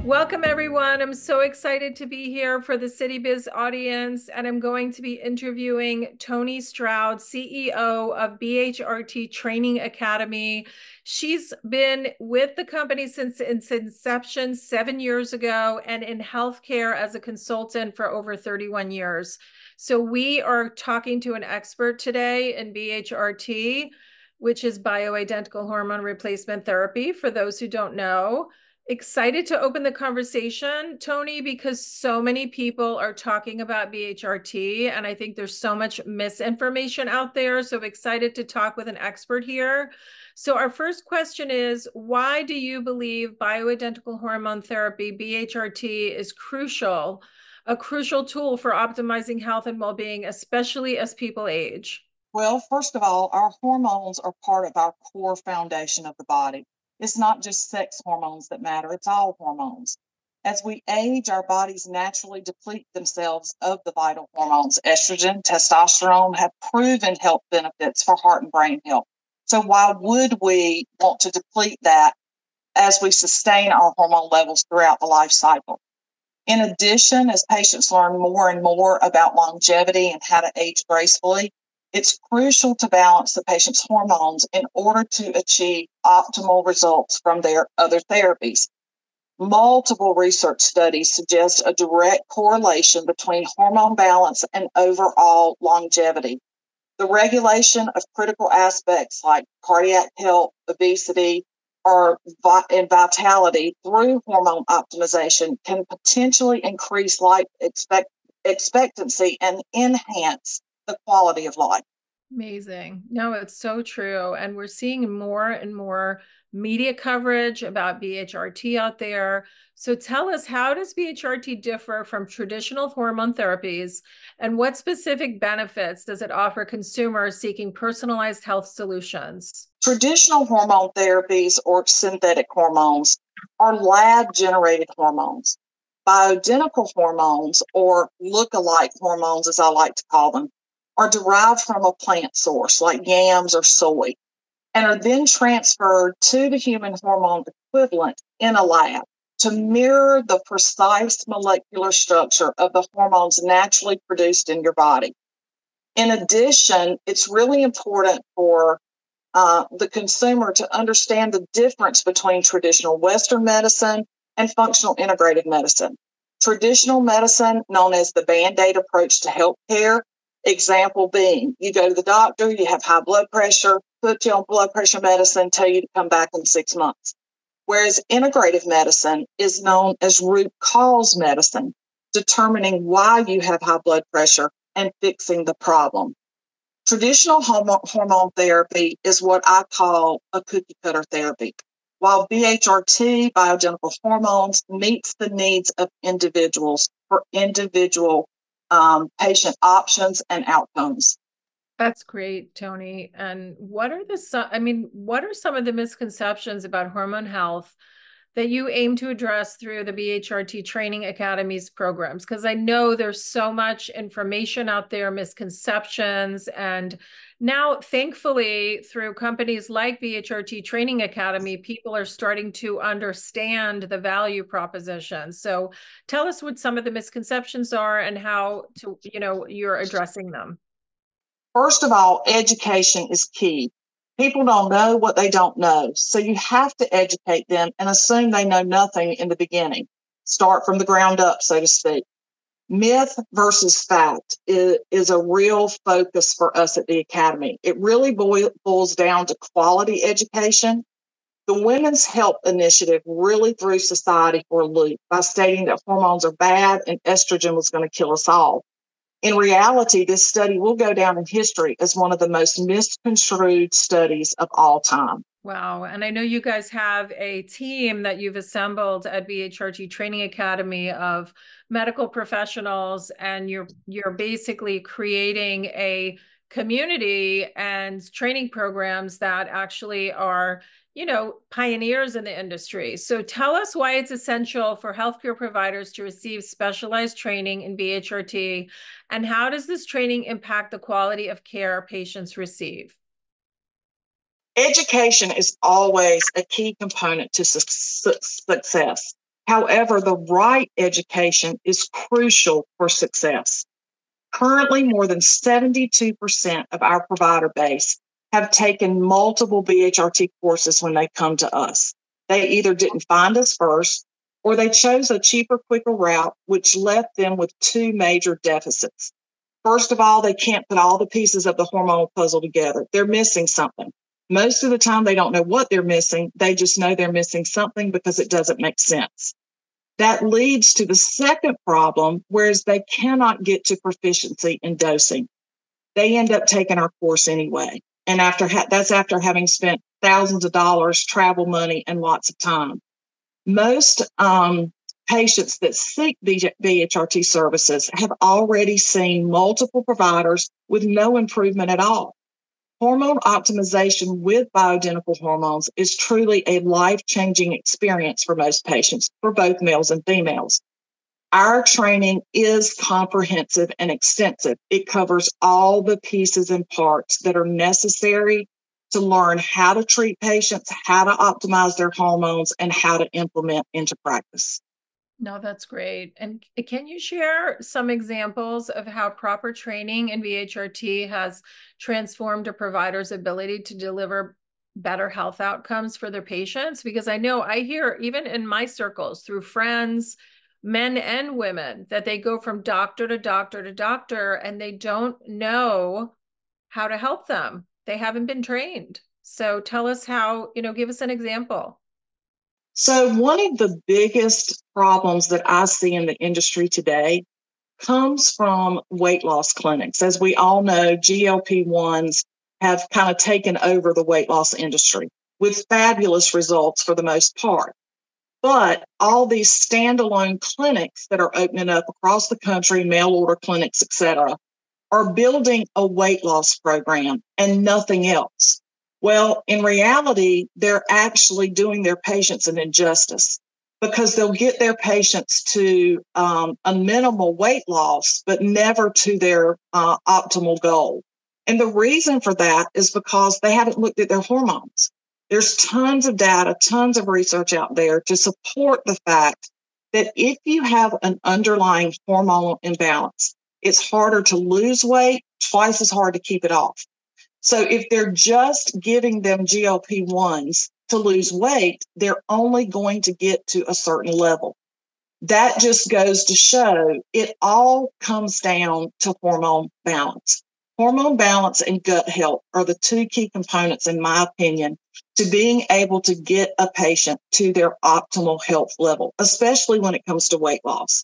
Welcome, everyone. I'm so excited to be here for the City Biz audience, and I'm going to be interviewing Toni Stroud, CEO of BHRT Training Academy. She's been with the company since its inception 7 years ago and in healthcare as a consultant for over 31 years. So we are talking to an expert today in BHRT, which is bioidentical hormone replacement therapy, for those who don't know. Excited to open the conversation, Toni, because so many people are talking about BHRT, and I think there's so much misinformation out there. So excited to talk with an expert here. So our first question is, why do you believe bioidentical hormone therapy, BHRT, is a crucial tool for optimizing health and well-being, especially as people age? Well, first of all, our hormones are part of our core foundation of the body. It's not just sex hormones that matter, it's all hormones. As we age, our bodies naturally deplete themselves of the vital hormones. Estrogen, testosterone have proven health benefits for heart and brain health. So why would we want to deplete that as we sustain our hormone levels throughout the life cycle? In addition, as patients learn more and more about longevity and how to age gracefully, it's crucial to balance the patient's hormones in order to achieve optimal results from their other therapies. Multiple research studies suggest a direct correlation between hormone balance and overall longevity. The regulation of critical aspects like cardiac health, obesity, and vitality through hormone optimization can potentially increase life expectancy and enhance the quality of life. Amazing. No, it's so true. And we're seeing more and more media coverage about BHRT out there. So tell us, how does BHRT differ from traditional hormone therapies, and what specific benefits does it offer consumers seeking personalized health solutions? Traditional hormone therapies or synthetic hormones are lab generated hormones. Bioidentical hormones, or look-alike hormones, as I like to call them, are derived from a plant source like yams or soy and are then transferred to the human hormone equivalent in a lab to mirror the precise molecular structure of the hormones naturally produced in your body. In addition, it's really important for the consumer to understand the difference between traditional Western medicine and functional integrative medicine. Traditional medicine, known as the Band-Aid approach to healthcare, example being, you go to the doctor, you have high blood pressure, put you on blood pressure medicine, tell you to come back in 6 months. Whereas integrative medicine is known as root cause medicine, determining why you have high blood pressure and fixing the problem. Traditional hormone therapy is what I call a cookie cutter therapy, while BHRT, bioidentical hormones, meets the needs of individuals for individual patient options and outcomes. That's great, Toni. And what are what are some of the misconceptions about hormone health that you aim to address through the BHRT Training Academy's programs? Because I know there's so much information out there, misconceptions, and now, thankfully, through companies like BHRT Training Academy, people are starting to understand the value proposition. So tell us what some of the misconceptions are and how you're addressing them. First of all, education is key. People don't know what they don't know. So you have to educate them and assume they know nothing in the beginning. Start from the ground up, so to speak. Myth versus fact is a real focus for us at the Academy. It really boils down to quality education. The Women's Health Initiative really threw society for a loop by stating that hormones are bad and estrogen was going to kill us all. In reality, this study will go down in history as one of the most misconstrued studies of all time. Wow. And I know you guys have a team that you've assembled at BHRT Training Academy of medical professionals, and you're basically creating a community and training programs that actually are, pioneers in the industry. So tell us why it's essential for healthcare providers to receive specialized training in BHRT, and how does this training impact the quality of care patients receive? Education is always a key component to success. However, the right education is crucial for success. Currently, more than 72% of our provider base have taken multiple BHRT courses when they come to us. They either didn't find us first, or they chose a cheaper, quicker route, which left them with two major deficits. First of all, they can't put all the pieces of the hormonal puzzle together. They're missing something. Most of the time, they don't know what they're missing. They just know they're missing something because it doesn't make sense. That leads to the second problem, whereas they cannot get to proficiency in dosing. They end up taking our course anyway. And that's after having spent thousands of dollars, travel money, and lots of time. Most patients that seek BHRT services have already seen multiple providers with no improvement at all. Hormone optimization with bioidentical hormones is truly a life-changing experience for most patients, for both males and females. Our training is comprehensive and extensive. It covers all the pieces and parts that are necessary to learn how to treat patients, how to optimize their hormones, and how to implement into practice. No, that's great. And can you share some examples of how proper training in BHRT has transformed a provider's ability to deliver better health outcomes for their patients? Because I know I hear, even in my circles, through friends, men and women, that they go from doctor to doctor to doctor and they don't know how to help them. They haven't been trained. So tell us how, give us an example. So one of the biggest problems that I see in the industry today comes from weight loss clinics. As we all know, GLP-1s have kind of taken over the weight loss industry with fabulous results for the most part. But all these standalone clinics that are opening up across the country, mail order clinics, et cetera, are building a weight loss program and nothing else. Well, in reality, they're actually doing their patients an injustice because they'll get their patients to a minimal weight loss, but never to their optimal goal. And the reason for that is because they haven't looked at their hormones. There's tons of data, tons of research out there to support the fact that if you have an underlying hormonal imbalance, it's harder to lose weight, twice as hard to keep it off. So if they're just giving them GLP-1s to lose weight, they're only going to get to a certain level. That just goes to show it all comes down to hormone balance. Hormone balance and gut health are the two key components, in my opinion, to being able to get a patient to their optimal health level, especially when it comes to weight loss.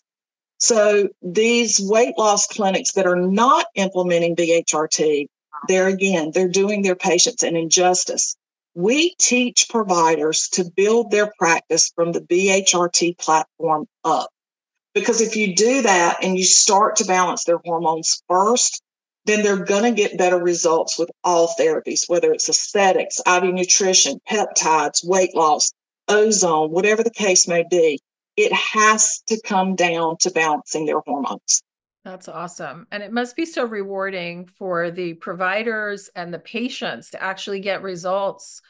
So these weight loss clinics that are not implementing BHRT, they're doing their patients an injustice. We teach providers to build their practice from the BHRT platform up. Because if you do that and you start to balance their hormones first, then they're going to get better results with all therapies, whether it's aesthetics, IV nutrition, peptides, weight loss, ozone, whatever the case may be. It has to come down to balancing their hormones. That's awesome. And it must be so rewarding for the providers and the patients to actually get results,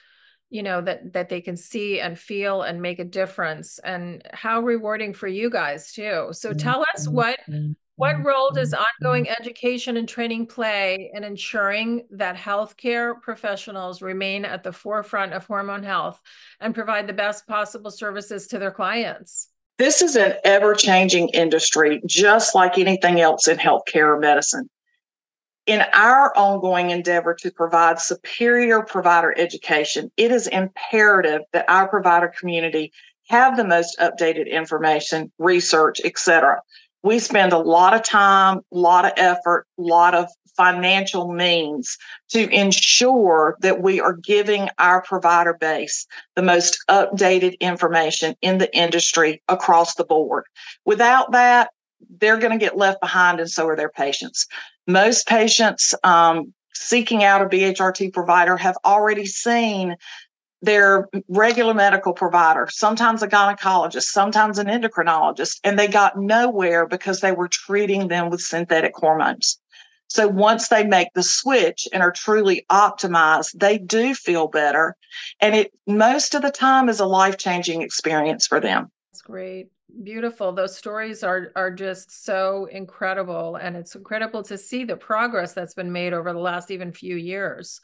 that they can see and feel and make a difference. And how rewarding for you guys too. So tell us what role does ongoing education and training play in ensuring that healthcare professionals remain at the forefront of hormone health and provide the best possible services to their clients? This is an ever-changing industry, just like anything else in healthcare or medicine. In our ongoing endeavor to provide superior provider education, it is imperative that our provider community have the most updated information, research, etc. We spend a lot of time, a lot of effort, a lot of financial means to ensure that we are giving our provider base the most updated information in the industry across the board. Without that, they're going to get left behind, and so are their patients. Most patients seeking out a BHRT provider have already seen their regular medical provider, sometimes a gynecologist, sometimes an endocrinologist, and they got nowhere because they were treating them with synthetic hormones. So once they make the switch and are truly optimized, they do feel better. And it most of the time is a life-changing experience for them. That's great. Beautiful. Those stories are just so incredible. And it's incredible to see the progress that's been made over the last even few years.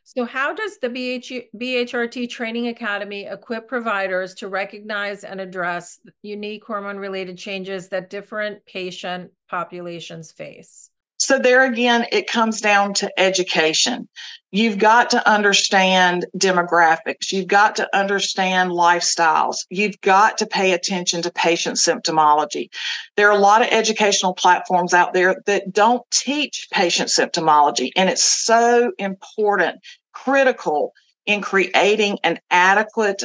So how does the BHRT Training Academy equip providers to recognize and address unique hormone-related changes that different patient populations face? So there again, it comes down to education. You've got to understand demographics. You've got to understand lifestyles. You've got to pay attention to patient symptomology. There are a lot of educational platforms out there that don't teach patient symptomology, and it's so important, critical in creating an adequate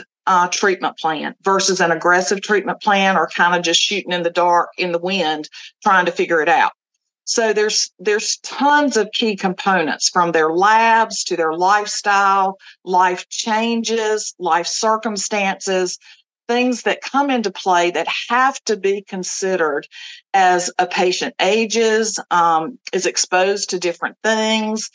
treatment plan versus an aggressive treatment plan or kind of just shooting in the dark in the wind trying to figure it out. So there's tons of key components, from their labs to their lifestyle, life changes, life circumstances, things that come into play that have to be considered as a patient ages, is exposed to different things,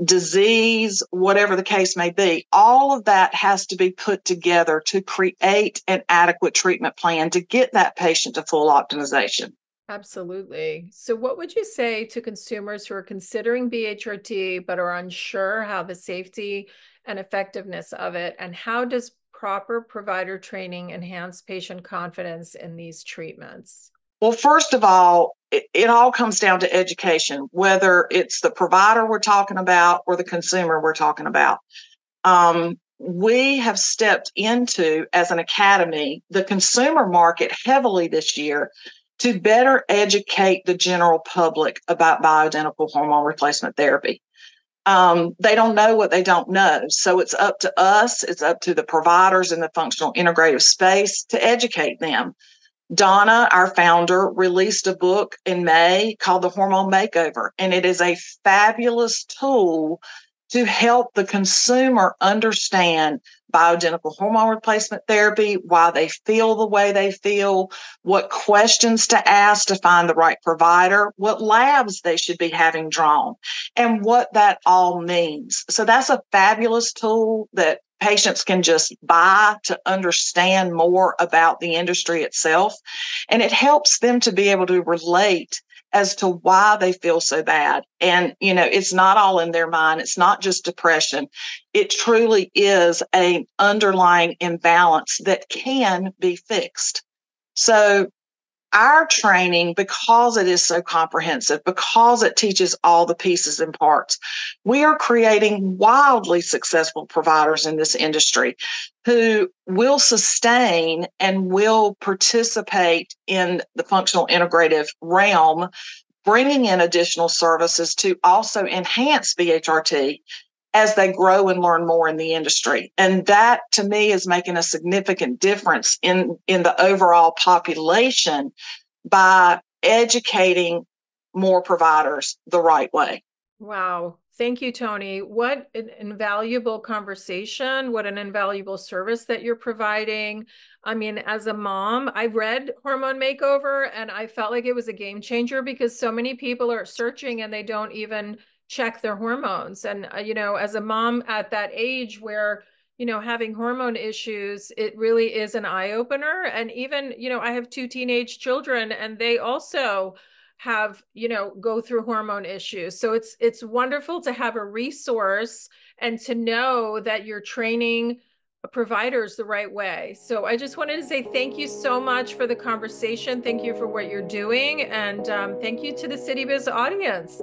disease, whatever the case may be. All of that has to be put together to create an adequate treatment plan to get that patient to full optimization. Absolutely. So what would you say to consumers who are considering BHRT but are unsure how the safety and effectiveness of it, and how does proper provider training enhance patient confidence in these treatments? Well, first of all, it all comes down to education, whether it's the provider we're talking about or the consumer we're talking about. We have stepped into, as an academy, the consumer market heavily this year to better educate the general public about bioidentical hormone replacement therapy. They don't know what they don't know. So it's up to us, it's up to the providers in the functional integrative space to educate them. Donna, our founder, released a book in May called The Hormone Makeover, and it is a fabulous tool to help the consumer understand bioidentical hormone replacement therapy, why they feel the way they feel, what questions to ask to find the right provider, what labs they should be having drawn, and what that all means. So that's a fabulous tool that patients can just buy to understand more about the industry itself. And it helps them to be able to relate as to why they feel so bad. And, it's not all in their mind. It's not just depression. It truly is an underlying imbalance that can be fixed. So our training, because it is so comprehensive, because it teaches all the pieces and parts, we are creating wildly successful providers in this industry who will sustain and will participate in the functional integrative realm, bringing in additional services to also enhance BHRT as they grow and learn more in the industry. And that, to me, is making a significant difference in the overall population by educating more providers the right way. Wow. Thank you, Toni. What an invaluable conversation. What an invaluable service that you're providing. I mean, as a mom, I read Hormone Makeover and I felt like it was a game changer because so many people are searching and they don't even check their hormones. And, as a mom at that age where, having hormone issues, it really is an eye opener. And even, I have two teenage children and they also have, go through hormone issues. So it's wonderful to have a resource and to know that you're training providers the right way. So I just wanted to say thank you so much for the conversation. Thank you for what you're doing. And thank you to the CityBiz audience.